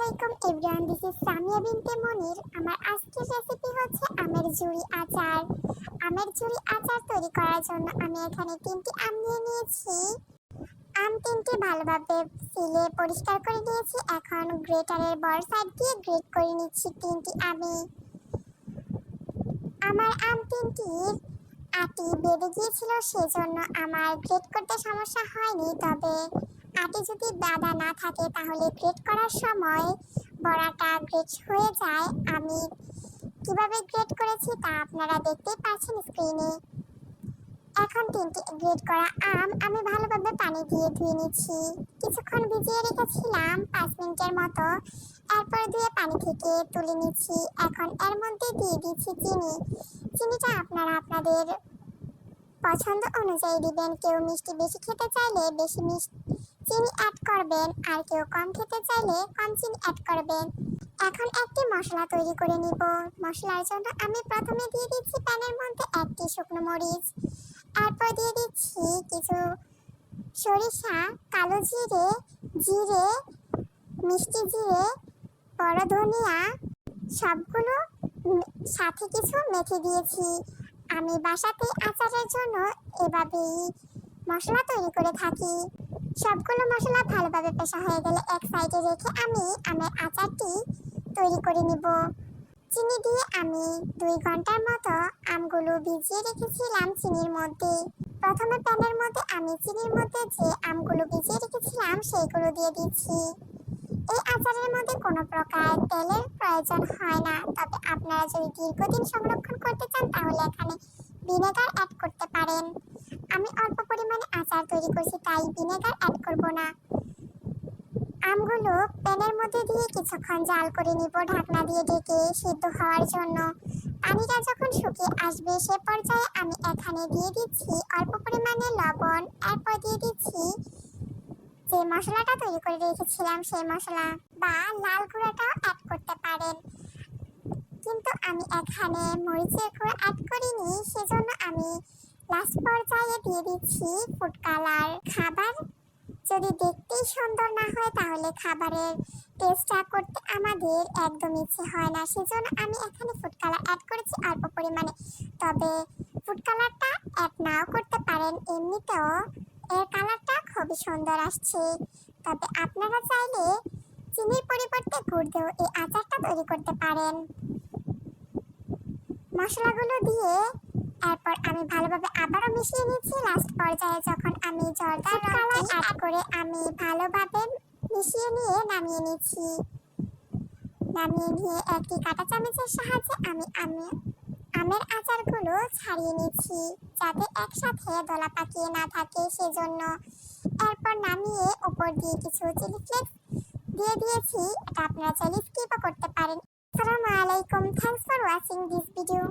আলাইকুম everyone, this is Samia বিনতে মনির। আমার আজকের রেসিপি হচ্ছে আমের ঝুরি আচার। আমের ঝুরি আচার তৈরি করার জন্য আমি এখানে 3টি আম নিয়ে নিয়েছি। আম 3টি ভালোভাবে ছিলে পরিষ্কার করে নিয়েছি। এখন গ্রেটারের বড় সাইড দিয়ে গ্রেট করে নিচ্ছি 3টি আমি। আমার আম 3টির আটি বেঁধে গিয়েছিল, সেজন্য আমার গ্রেট করতে সমস্যা হয়নি। তবে আটি যদি বাঁধা না থাকে তাহলে গ্রেট করার সময় বড়াটা গ্রেট হয়ে যায়। আমি কিভাবে গ্রেট করেছি তা আপনারা দেখতেই পাচ্ছেন স্ক্রিনে। এখন 3টি গ্রেট করা আম আমি ভালোভাবে পানি দিয়ে ধুয়ে নিচ্ছি। কিছুক্ষণ ভিজিয়ে রেখেছিলাম 5 মিনিটের মতো। এরপর ধুয়ে পানি থেকে তুলে নিচ্ছি। এখন এর মধ্যে দিয়ে দিচ্ছি চিনি। চিনিটা আপনারা আপনাদের পছন্দ অনুযায়ী দিবেন। কেউ মিষ্টি বেশি খেতে চাইলে বেশি চিনি অ্যাড করবেন, আর কেউ কম খেতে চাইলে কম চিনি অ্যাড করবেন। এখন একটি মশলা তৈরি করে নিব। মশলার জন্য আমি প্রথমে দিয়ে দিচ্ছি প্যানের মধ্যে 1টি শুকনো মরিচ। এরপর দিয়ে দিচ্ছি কিছু সরিষা, কালো জিরে, জিরে, মিষ্টি জিরে, বড় ধনিয়া, সবগুলো সাথে কিছু মেখে দিয়েছি। আমি বাসাতে আচারের জন্য এভাবেই মশলা তৈরি করে থাকি। সবগুলো মশলা ভালোভাবে পেশা হয়ে গেলে এক সাইডে রেখে আমি আমের আচারটি তৈরি করে নিব। চিনি দিয়ে আমি 2 ঘন্টার মতো আমগুলো ভিজিয়ে রেখেছিলাম চিনির মধ্যে। প্রথমে প্যানের মধ্যে আমি চিনির মধ্যে যে আমগুলো ভিজিয়ে রেখেছিলাম সেগুলো দিয়ে দিচ্ছি। এই আচারের মধ্যে কোনো প্রকার তেলের প্রয়োজন হয় না। তবে আপনারা যদি দীর্ঘদিন সংরক্ষণ করতে চান তাহলে এখানে ভিনেগার অ্যাড করতে পারেন। আমি অল্প পরিমাণে আচার তৈরি করছি, তাই ভিনেগার অ্যাড করব না। আমগুলো প্যানের মধ্যে দিয়ে কিছুক্ষণ জাল করে নিব ঢাকনা দিয়ে ঢেকে সিদ্ধ হওয়ার জন্য। পানিটা যখন শুকিয়ে আসবে সে পর্যায়ে আমি এখানে দিয়ে দিচ্ছি অল্প পরিমাণে লবণ। এরপর দিয়ে দিচ্ছি যে মশলাটা তৈরি করে রেখেছিলাম সেই মশলা বা লাল গুঁড়াটাও অ্যাড করতে পারেন, কিন্তু আমি এখানে মরিচের গুঁড়ো অ্যাড করিনি, সেজন্য আমি লাস্ট পর্যায়ে দিয়ে দিচ্ছি ফুড কালার। খাবার যদি দেখতেই সুন্দর না হয় তাহলে খাবারের টেস্টটা করতে আমাদের একদম ইচ্ছে হয় না, সেজন্য আমি এখানে ফুড কালার অ্যাড করেছি অল্প পরিমাণে। তবে ফুড কালারটা অ্যাড নাও করতে পারেন, এমনিতেও এর কালারটা খুবই সুন্দর আসছে। তবে আপনারা চাইলে চিনির পরিবর্তে গুড় দিয়েও এই আচারটা তৈরি করতে পারেন। মশলাগুলো দিয়ে এরপর আমি ভালোভাবে আবারও মিশিয়ে নিচ্ছি। লাস্ট পর্যায়ে যখন আমি জর্দার কালার অ্যাড করে আমি ভালোভাবে মিশিয়ে নিয়ে নামিয়ে নিচ্ছি। নামিয়ে নিয়ে একটি কাঁটা চামচের সাহায্যে আমি আমের আচারগুলো ছাড়িয়ে নিচ্ছি যাতে একসাথে দলা পাকিয়ে না থাকে, সেজন্য। এরপর নামিয়ে উপর দিয়ে কিছু চিলি ফ্লেক্স দিয়ে দিয়েছি। এটা আপনারা চাইলে স্কিপও করতে পারেন। আসসালামু আলাইকুম, thanks for watching this video.